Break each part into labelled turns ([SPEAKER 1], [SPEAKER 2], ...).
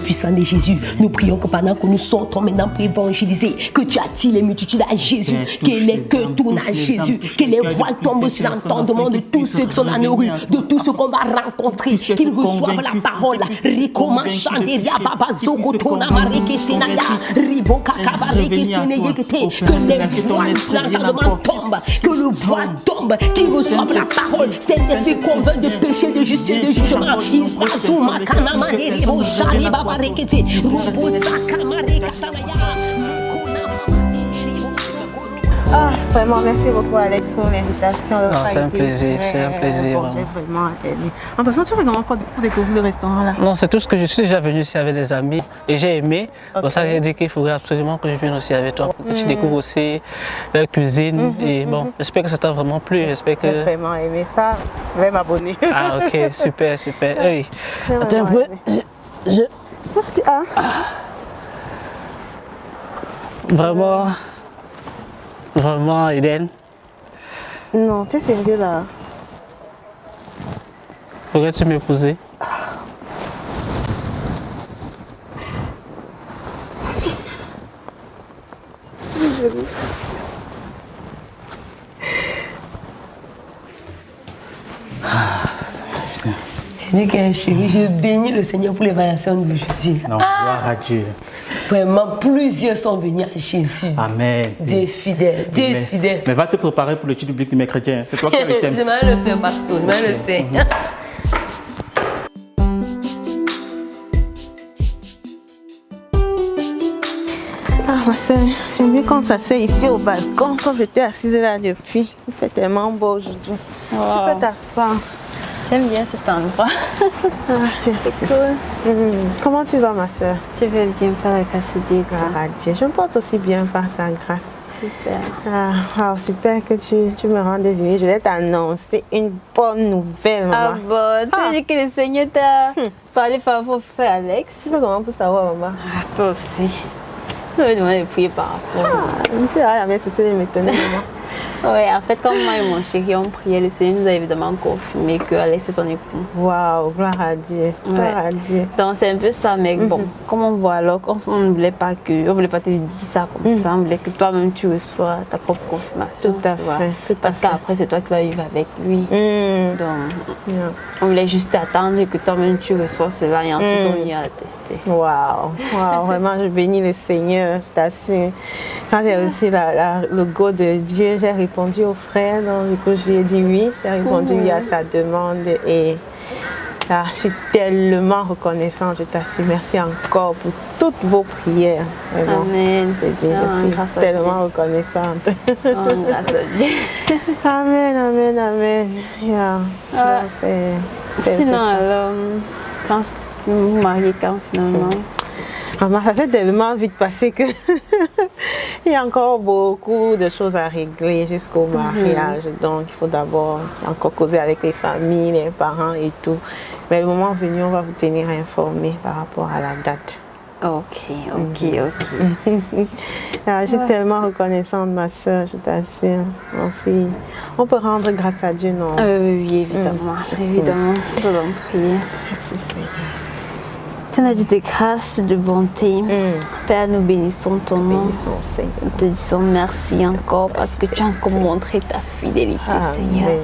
[SPEAKER 1] puissant de Jésus, nous prions que pendant que nous sortons maintenant pour évangéliser, que tu attires les multitudes à Jésus, que les cœurs tournent à Jésus, que les voiles tombent sur l'entendement de tous ceux qui sont dans nos rues, de tous ceux qu'on va rencontrer, qu'ils reçoivent la parole. Que les voiles sur l'entendement tombent, que le voile tombe, qu'ils reçoivent la parole. Saint-Esprit convainc de péché, de justice, de jugement.
[SPEAKER 2] Ah, vraiment, merci beaucoup Alex pour l'invitation.
[SPEAKER 3] C'est un plaisir, c'est un plaisir.
[SPEAKER 2] J'ai vraiment aimé. En passant, tu fais comment pour découvrir le restaurant là?
[SPEAKER 3] Non, c'est tout ce que je suis déjà venu ici avec des amis et j'ai aimé. C'est pour ça que j'ai dit qu'il faudrait absolument que je vienne aussi avec toi, pour que tu découvres aussi leur cuisine. Et bon, j'espère que ça t'a vraiment plu. J'espère que...
[SPEAKER 2] J'ai vraiment aimé ça. Je vais m'abonner.
[SPEAKER 3] Ah, ok, super, super. Hey. Attends un peu.
[SPEAKER 2] Qu'est-ce que tu as?
[SPEAKER 3] Vraiment, Eden.
[SPEAKER 2] Non, t'es sérieux là?
[SPEAKER 3] Pourrais-tu m'épouser?
[SPEAKER 1] J'ai dit que chérie, je bénis le Seigneur pour les variations d'aujourd'hui.
[SPEAKER 4] Non, gloire à Dieu.
[SPEAKER 1] Vraiment, plusieurs sont venus à Jésus.
[SPEAKER 4] Amen.
[SPEAKER 1] Dieu est fidèle, Dieu est fidèle.
[SPEAKER 4] Mais va te préparer pour le culte biblique de mes chrétiens. C'est toi qui as le thème.
[SPEAKER 1] Je vais le faire, pasteur, je vais le faire.
[SPEAKER 2] Ah, ma soeur, j'aime mieux quand ça s'est ici au balcon, quand j'étais assise là depuis. Il fait tellement beau aujourd'hui.
[SPEAKER 5] Wow.
[SPEAKER 2] Tu peux t'asseoir.
[SPEAKER 5] J'aime bien cet endroit.
[SPEAKER 2] Ah, merci.
[SPEAKER 5] C'est cool.
[SPEAKER 2] Comment tu vas, ma soeur?
[SPEAKER 5] Je vais bien faire la grâce de Dieu.
[SPEAKER 2] Gloire à Dieu. Je me porte aussi bien par sa grâce.
[SPEAKER 5] Super.
[SPEAKER 2] Ah, wow, super que tu me rendes visite. Je vais t'annoncer une bonne nouvelle, maman.
[SPEAKER 5] Ah bon, tu as dit que le Seigneur t'a parlé favor frère Alex.
[SPEAKER 2] Tu sais comment pour savoir, maman?
[SPEAKER 5] Ah, toi aussi. Je vais demander de prier par rapport.
[SPEAKER 2] Tu n'as jamais cessé de m'étonner, maman.
[SPEAKER 5] Oui, en fait, comme moi et mon chéri on priait, le Seigneur nous a évidemment confirmé que Alex est ton époux.
[SPEAKER 2] Waouh, gloire à Dieu. Gloire à Dieu.
[SPEAKER 5] Donc c'est un peu ça, mais bon, comme on voit alors, on ne voulait pas te dire ça comme ça, on voulait que toi-même tu reçois ta propre confirmation.
[SPEAKER 2] Tout à fait.
[SPEAKER 5] Parce qu'après c'est toi qui vas vivre avec lui. Donc on voulait juste attendre que toi-même tu reçois cela et ensuite on ira tester.
[SPEAKER 2] Waouh, vraiment je bénis le Seigneur, je t'assure. Quand j'ai reçu le go de Dieu, j'ai répondu au frère, donc du coup je lui ai dit oui, j'ai répondu oui à sa demande et là, je suis tellement reconnaissante, je t'assure. Merci encore pour toutes vos prières. Vraiment.
[SPEAKER 5] Amen.
[SPEAKER 2] Je suis tellement reconnaissante.
[SPEAKER 5] Grâce à Dieu.
[SPEAKER 2] Amen, amen, amen.
[SPEAKER 5] Sinon, alors, quand vous vous mariez quand finalement?
[SPEAKER 2] Maman, ça s'est tellement vite passé que il y a encore beaucoup de choses à régler jusqu'au mariage. Donc, il faut d'abord encore causer avec les familles, les parents et tout. Mais le moment venu, on va vous tenir informés par rapport à la date.
[SPEAKER 5] Ok.
[SPEAKER 2] Je suis tellement reconnaissante, ma soeur, je t'assure. Merci. On peut rendre grâce à Dieu, non?
[SPEAKER 5] Oui, évidemment. Évidemment, nous allons prier.
[SPEAKER 2] Merci, Seigneur.
[SPEAKER 5] Seigneur Dieu de grâce, de bonté, Père, nous bénissons ton nom.
[SPEAKER 2] Bénissons, Seigneur.
[SPEAKER 5] Nous te disons merci encore parce que tu as encore montré ta fidélité, Seigneur.
[SPEAKER 2] Amen.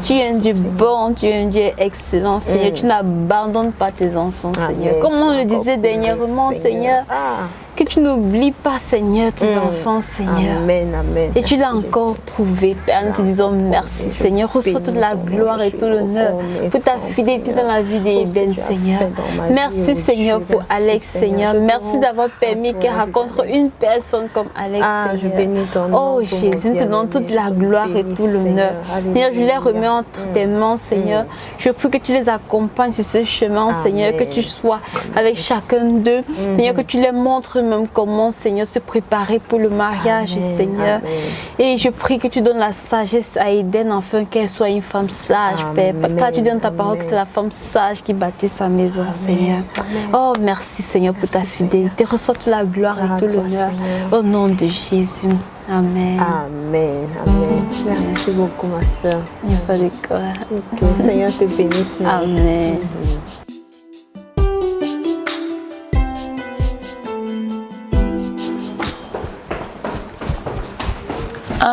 [SPEAKER 5] Tu es un Dieu bon, tu es un Dieu excellent, Seigneur. Tu n'abandonnes pas tes enfants, Seigneur. Comme on le disait dernièrement, Seigneur, que tu n'oublies pas, Seigneur, tes enfants, Seigneur.
[SPEAKER 2] Amen.
[SPEAKER 5] Et tu l'as encore prouvé, Père. Nous te disons merci, Seigneur. Reçois toute la gloire et tout l'honneur pour ta fidélité dans la vie d'Eden, Seigneur. Merci, Seigneur, pour Alex, Seigneur. Merci d'avoir permis qu'elle rencontre une personne comme Alex, Seigneur.
[SPEAKER 2] Je bénis ton nom.
[SPEAKER 5] Oh Jésus, nous te donnons toute la gloire et tout l'honneur. Seigneur, je les remets entre tes mains, Seigneur. Je prie que tu les accompagnes sur ce chemin, Seigneur, que tu sois avec chacun d'eux. Seigneur, que tu les montres même comment, Seigneur, se préparer pour le mariage, Seigneur. Et je prie que tu donnes la sagesse à Eden, afin qu'elle soit une femme sage, Père. Car tu donnes ta parole que c'est la femme sage qui bâtit sa maison, Seigneur. Oh, merci, Seigneur, pour ta fidélité. Reçois toute la gloire et tout l'honneur. Au nom de Jésus. Amen.
[SPEAKER 2] Amen. Merci beaucoup, ma soeur.
[SPEAKER 5] Il n'y a pas de quoi.
[SPEAKER 2] Seigneur te bénisse.
[SPEAKER 5] Amen.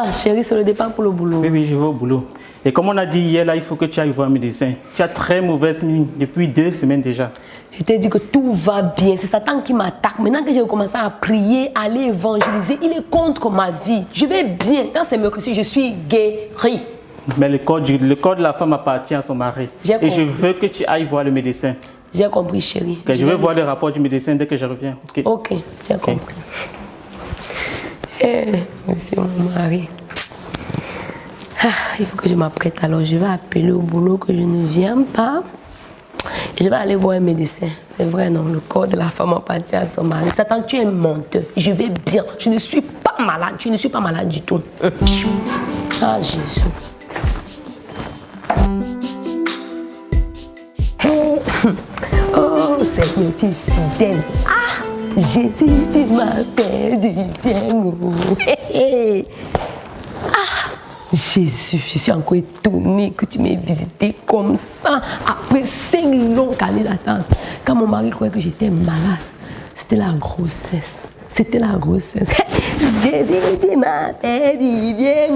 [SPEAKER 1] Ah, chérie, c'est le départ pour le boulot.
[SPEAKER 4] Oui, oui, je vais au boulot. Et comme on a dit hier, là, il faut que tu ailles voir un médecin. Tu as très mauvaise mine depuis 2 semaines déjà.
[SPEAKER 1] Je t'ai dit que tout va bien. C'est Satan qui m'attaque. Maintenant que j'ai commencé à prier, à aller évangéliser, il est contre ma vie. Je vais bien. Dans ces mercredis, je suis guérie.
[SPEAKER 4] Mais le corps de la femme appartient à son mari. Et je veux que tu ailles voir le médecin.
[SPEAKER 1] J'ai compris, chérie.
[SPEAKER 4] Okay, je vais voir le rapport du médecin dès que je reviens.
[SPEAKER 1] Ok, j'ai compris. Monsieur mon mari. Ah, il faut que je m'apprête. Alors, je vais appeler au boulot que je ne viens pas. Et je vais aller voir un médecin. C'est vrai, non? Le corps de la femme appartient à son mari. Satan, tu es menteur. Je vais bien. Je ne suis pas malade. Tu ne suis pas malade du tout. Ah, Jésus. Oh, Seigneur, tu es fidèle. Ah, Jésus, tu m'as fait du bien. Ah, Jésus, je suis encore étonnée que tu m'aies visité comme ça après 5 longues années d'attente. Quand mon mari croyait que j'étais malade, c'était la grossesse. C'était la grossesse. Jésus, tu m'as fait du bien.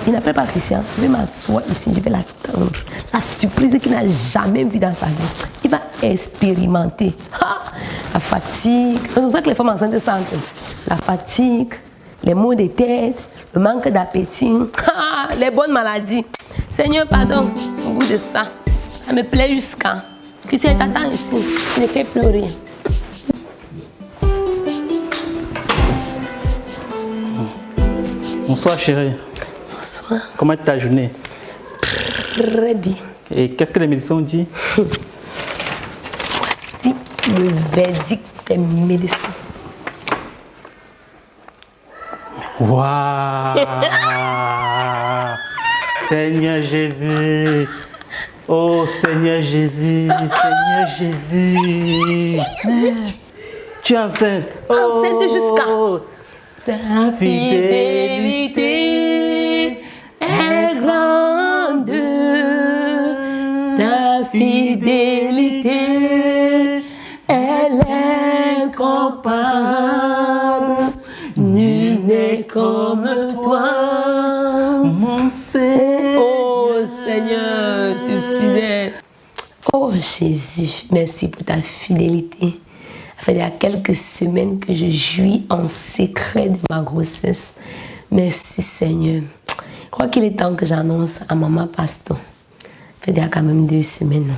[SPEAKER 1] Il n'appelle pas Christian. Je vais m'asseoir ici, je vais l'attendre. La surprise qu'il n'a jamais vue dans sa vie. Il va expérimenter. Ah, la fatigue. C'est comme ça que les femmes enceintes sentent. La fatigue, les maux de tête, le manque d'appétit, les bonnes maladies. Seigneur, pardon au bout de ça. Ça me plaît jusqu'à. Christian t'attend ici. Il ne fait plus rien.
[SPEAKER 4] Bonsoir chérie.
[SPEAKER 1] Bonsoir.
[SPEAKER 4] Comment est ta journée?
[SPEAKER 1] Très bien.
[SPEAKER 4] Et qu'est-ce que les médecins ont dit?
[SPEAKER 1] Voici le verdict des médecins.
[SPEAKER 4] Waouh! Seigneur Jésus! Oh Seigneur Jésus! Seigneur Jésus! Tu es enceinte!
[SPEAKER 1] Enceinte jusqu'à... Ta fidélité est grande, ta fidélité elle est incomparable, nul n'est comme toi, mon Seigneur. Oh Seigneur, tu es fidèle. Oh Jésus, merci pour ta fidélité. Ça fait il y a quelques semaines que je jouis en secret de ma grossesse. Merci Seigneur. Je crois qu'il est temps que j'annonce à maman Pastor. Ça fait il y a quand même 2 semaines.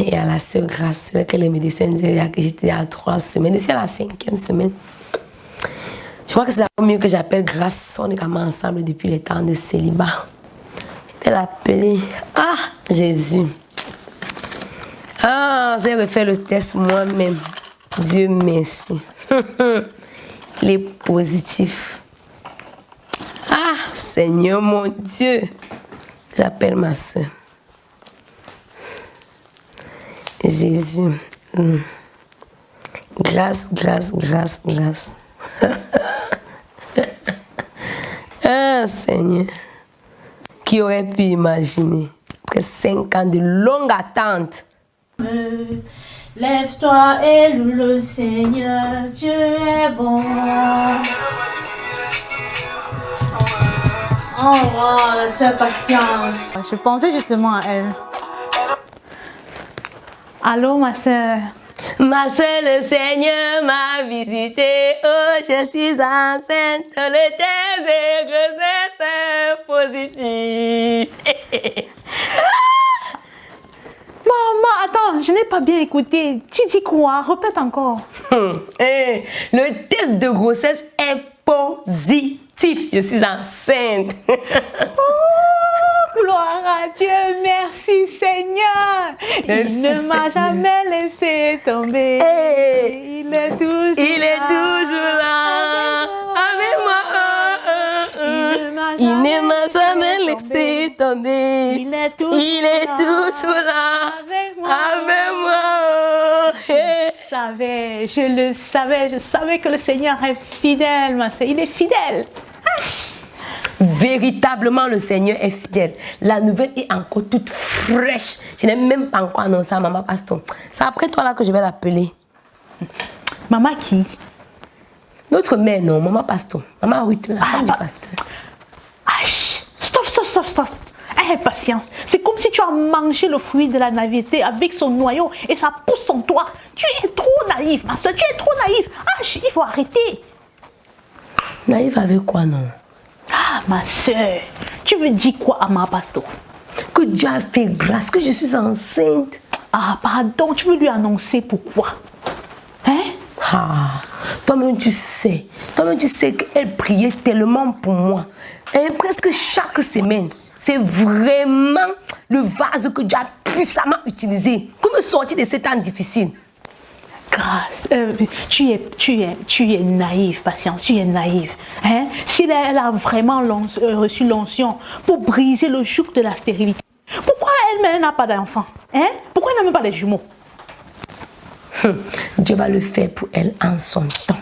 [SPEAKER 1] Et à la sœur Grâce, c'est vrai que les médecins disaient que j'étais à 3 semaines. Et c'est à la 5e semaine. Je crois que c'est mieux que j'appelle Grâce. On est quand même ensemble depuis les temps de célibat. Je vais l'appeler. Ah, Jésus. Ah, j'ai refait le test moi-même. Dieu merci. Il est positif. Ah, Seigneur mon Dieu. J'appelle ma soeur. Jésus. Grâce, grâce, grâce, grâce. Ah, Seigneur. Qui aurait pu imaginer? Après 5 ans de longue attente.
[SPEAKER 6] Lève-toi et loue le Seigneur, Dieu est bon. Oh wow, la sœur Patience. Je pensais justement à elle. Allô ma sœur.
[SPEAKER 1] Ma sœur, le Seigneur m'a visité. Oh, je suis enceinte. Le test de grossesse est positif.
[SPEAKER 6] Maman, attends, je n'ai pas bien écouté. Tu dis quoi? Répète encore.
[SPEAKER 1] Le test de grossesse est positif. Je suis enceinte.
[SPEAKER 6] Oh, gloire à Dieu, merci Seigneur.
[SPEAKER 1] Merci,
[SPEAKER 6] Il ne m'a jamais laissé tomber.
[SPEAKER 1] Hey.
[SPEAKER 6] Il est toujours
[SPEAKER 1] là. Avec moi. Il ne m'a jamais laissé tomber.
[SPEAKER 6] Il est toujours
[SPEAKER 1] là.
[SPEAKER 6] Avec moi. Je le savais, je savais que le Seigneur est fidèle, ma soeur. Il est fidèle.
[SPEAKER 1] Véritablement, le Seigneur est fidèle. La nouvelle est encore toute fraîche. Je n'ai même pas encore annoncé à maman Pastor. C'est après toi là que je vais l'appeler.
[SPEAKER 6] Maman qui?
[SPEAKER 1] Notre mère, non, maman pasteur. Maman Ruth, la femme du pasteur.
[SPEAKER 6] Stop. Patience. C'est comme si tu as mangé le fruit de la naïveté avec son noyau et ça pousse en toi. Tu es trop naïve, ma soeur, tu es trop naïve. Il faut arrêter.
[SPEAKER 1] Naïve avec quoi, non?
[SPEAKER 6] Ma soeur, tu veux dire quoi à ma pasteur?
[SPEAKER 1] Que Dieu a fait grâce, que je suis enceinte.
[SPEAKER 6] Pardon, tu veux lui annoncer pourquoi?
[SPEAKER 1] Toi-même tu sais qu'elle priait tellement pour moi. Presque chaque semaine. C'est vraiment le vase que Dieu a puissamment utilisé pour me sortir de ces temps difficiles.
[SPEAKER 6] Grâce, tu es naïve, Patience, tu es naïve. Si elle a vraiment reçu l'onction pour briser le joug de la stérilité, pourquoi elle n'a pas d'enfant? Pourquoi elle n'a même pas de jumeaux?
[SPEAKER 1] Dieu va le faire pour elle en son temps.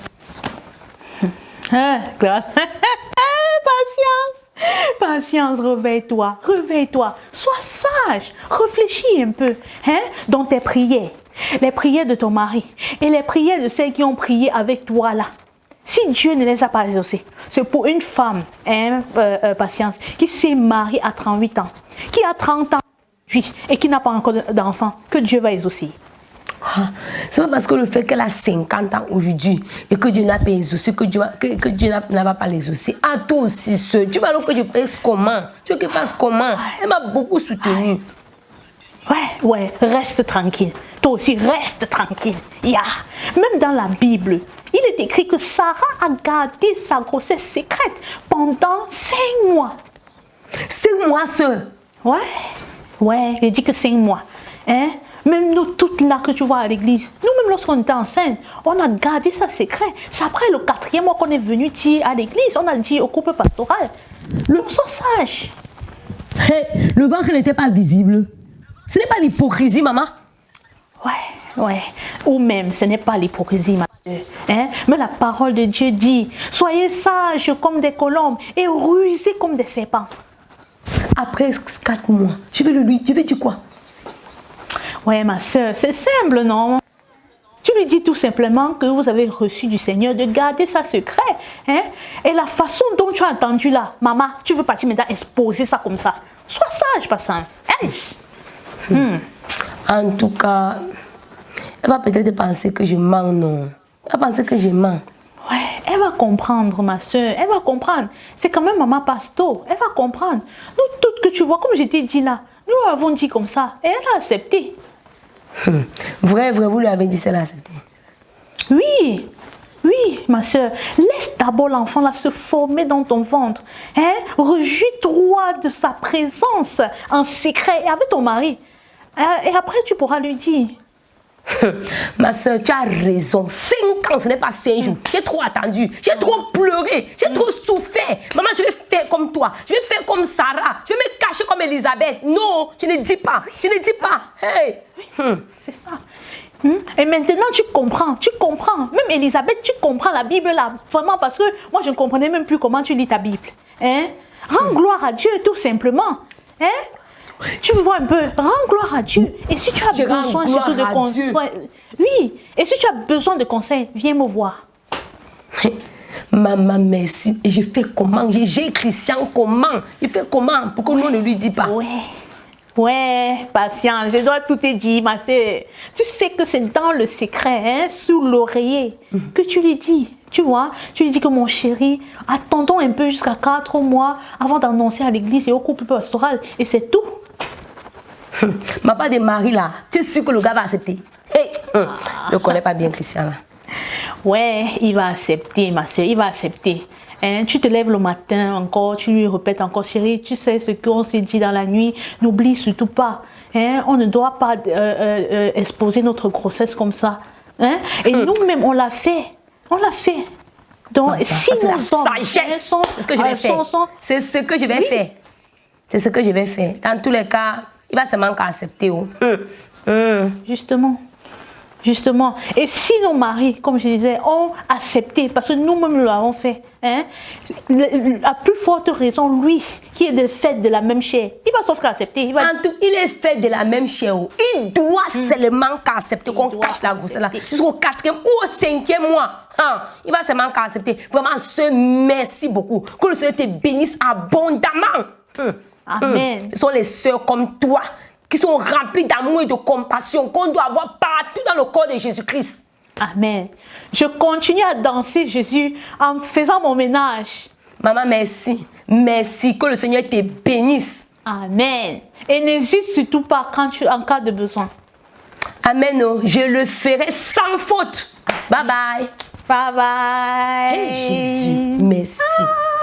[SPEAKER 6] Grâce. Patience, réveille-toi, sois sage, réfléchis un peu dans tes prières, les prières de ton mari et les prières de celles qui ont prié avec toi là. Si Dieu ne les a pas exaucées, c'est pour une femme, Patience, qui s'est mariée à 38 ans, qui a 30 ans et qui n'a pas encore d'enfant, que Dieu va exaucer.
[SPEAKER 1] C'est pas parce que le fait qu'elle a 50 ans aujourd'hui et que Dieu n'a pas exaucé, que Dieu n'a pas l'exaucer. Toi aussi, tu vas alors que je fasse comment? Tu veux que je fasse comment? Elle m'a beaucoup soutenue.
[SPEAKER 6] Ouais, reste tranquille. Toi aussi, reste tranquille. Même dans la Bible, il est écrit que Sarah a gardé sa grossesse secrète pendant 5 mois.
[SPEAKER 1] 5 mois, sœur?
[SPEAKER 6] Ouais, il dit que 5 mois. Même nous toutes là que tu vois à l'église, nous-mêmes lorsqu'on était enceinte, on a gardé ça secret. C'est après le 4e mois qu'on est venu dire à l'église, on a dit au couple pastoral. Nous sommes sages.
[SPEAKER 1] Le ventre n'était pas visible. Ce n'est pas l'hypocrisie, maman.
[SPEAKER 6] Ouais. Ou même, ce n'est pas l'hypocrisie, ma soeur. Mais la parole de Dieu dit, soyez sages comme des colombes et rusés comme des serpents.
[SPEAKER 1] Après 4 mois, je vais dire quoi?
[SPEAKER 6] Ouais, ma soeur, c'est simple, non? Tu lui dis tout simplement que vous avez reçu du Seigneur de garder ça secret. Et la façon dont tu as entendu là, maman, tu veux partir maintenant exposer ça comme ça. Sois sage, Patience.
[SPEAKER 1] En tout cas, elle va peut-être penser que je mens, non? Elle va penser que je mens.
[SPEAKER 6] Ouais, elle va comprendre, ma soeur. Elle va comprendre. C'est quand même maman Pasto. Elle va comprendre. Nous toutes que tu vois, comme je t'ai dit là, nous avons dit comme ça. Et elle a accepté.
[SPEAKER 1] Vrai, vous lui avez dit cela, accepté.
[SPEAKER 6] Oui, ma soeur. Laisse d'abord l'enfant là se former dans ton ventre. Réjouis-toi de sa présence en secret et avec ton mari. Et après, tu pourras lui dire.
[SPEAKER 1] Ma soeur, tu as raison. 5 ans, ce n'est pas 5 jours. J'ai trop attendu. J'ai trop pleuré. J'ai trop souffert. Maman, je vais faire comme toi. Je vais faire comme Sarah. Je vais me cacher comme Elisabeth. Non, je ne dis pas. Hey.
[SPEAKER 6] C'est ça. Et maintenant, tu comprends. Même Elisabeth, tu comprends la Bible là. Vraiment, parce que moi, je ne comprenais même plus comment tu lis ta Bible. Rends gloire à Dieu, tout simplement. Tu me vois un peu, rends gloire à Dieu. Et si tu as besoin surtout de conseils, et si tu as besoin de conseils, viens me voir.
[SPEAKER 1] Maman, merci. Et je fais comment? J'ai Christian comment? Je fais comment pour que nous ne lui dise pas?
[SPEAKER 6] Ouais, Patience, je dois tout te dire, ma soeur. Tu sais que c'est dans le secret, sous l'oreiller, que tu lui dis. Tu vois, tu lui dis que mon chéri, attendons un peu jusqu'à 4 mois avant d'annoncer à l'église et au couple pastoral. Et c'est tout.
[SPEAKER 1] Ma part de mari là, tu es sûr que le gars va accepter? Je ne connais pas bien Christian là.
[SPEAKER 6] Ouais, il va accepter, ma soeur, il va accepter. Tu te lèves le matin encore, tu lui répètes encore, chérie, tu sais ce qu'on s'est dit dans la nuit, n'oublie surtout pas. On ne doit pas exposer notre grossesse comme ça. Et nous-mêmes, on l'a fait. Donc, si
[SPEAKER 1] c'est la sagesse. C'est ce que je vais faire. C'est ce que je vais faire. C'est ce que je vais faire. Dans tous les cas, il va seulement accepter.
[SPEAKER 6] Justement. justement. Et si nos maris, comme je disais, ont accepté, parce que nous-mêmes l'avons fait, hein, à plus forte raison, lui, qui est fait de la même chair, il va sauf qu'accepter.
[SPEAKER 1] Il est fait de la même chair. Il doit seulement qu'accepter qu'on cache la grossesse là jusqu'au 4e ou au 5e mois. Hein, il va seulement qu'accepter. Vraiment, merci beaucoup. Que le Seigneur te bénisse abondamment.
[SPEAKER 6] Amen.
[SPEAKER 1] Ce sont les sœurs comme toi qui sont remplies d'amour et de compassion qu'on doit avoir partout dans le corps de Jésus-Christ.
[SPEAKER 6] Amen. Je continue à danser Jésus en faisant mon ménage.
[SPEAKER 1] Maman, merci. Merci. Que le Seigneur te bénisse.
[SPEAKER 6] Amen. Et n'hésite surtout pas en cas de besoin.
[SPEAKER 1] Amen. Oh, je le ferai sans faute. Bye bye.
[SPEAKER 6] Bye bye.
[SPEAKER 1] Hey Jésus, merci.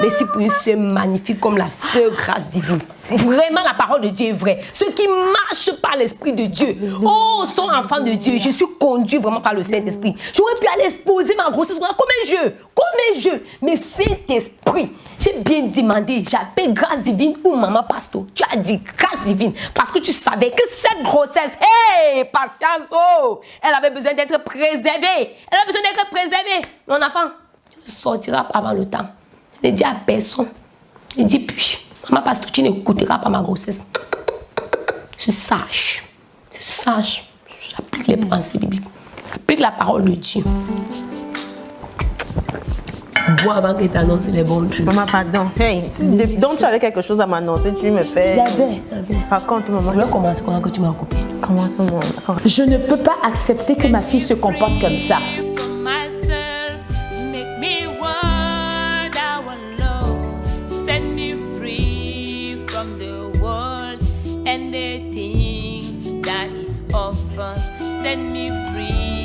[SPEAKER 1] Merci pour une sœur magnifique comme la sœur Grâce Divine. Vraiment, la parole de Dieu est vraie. Ceux qui marchent par l'Esprit de Dieu, sont enfants de Dieu. Je suis conduit vraiment par le Saint-Esprit. J'aurais pu aller exposer ma grossesse comme un jeu. Mais Saint-Esprit, j'ai bien demandé, j'appelle Grâce Divine ou Maman Pasto. Tu as dit Grâce Divine parce que tu savais que cette grossesse, patience, elle avait besoin d'être préservée. Mon enfant, tu ne sortiras pas avant le temps. Je ne dis à personne. Je dis puis, Maman Pasteur, tu n'écouteras pas ma grossesse. Je suis sage. J'applique les pensées bibliques. J'applique la parole de Dieu. Bois avant que tu annonces les bonnes choses.
[SPEAKER 2] Maman, pardon. Hey, donc tu avais quelque chose à m'annoncer, tu me fais...
[SPEAKER 1] J'avais.
[SPEAKER 2] Par contre, maman...
[SPEAKER 1] Je vais commencer pendant que tu m'as coupé.
[SPEAKER 2] Commence, maman.
[SPEAKER 7] Je ne peux pas accepter que ma fille se comporte comme ça.
[SPEAKER 8] Set me free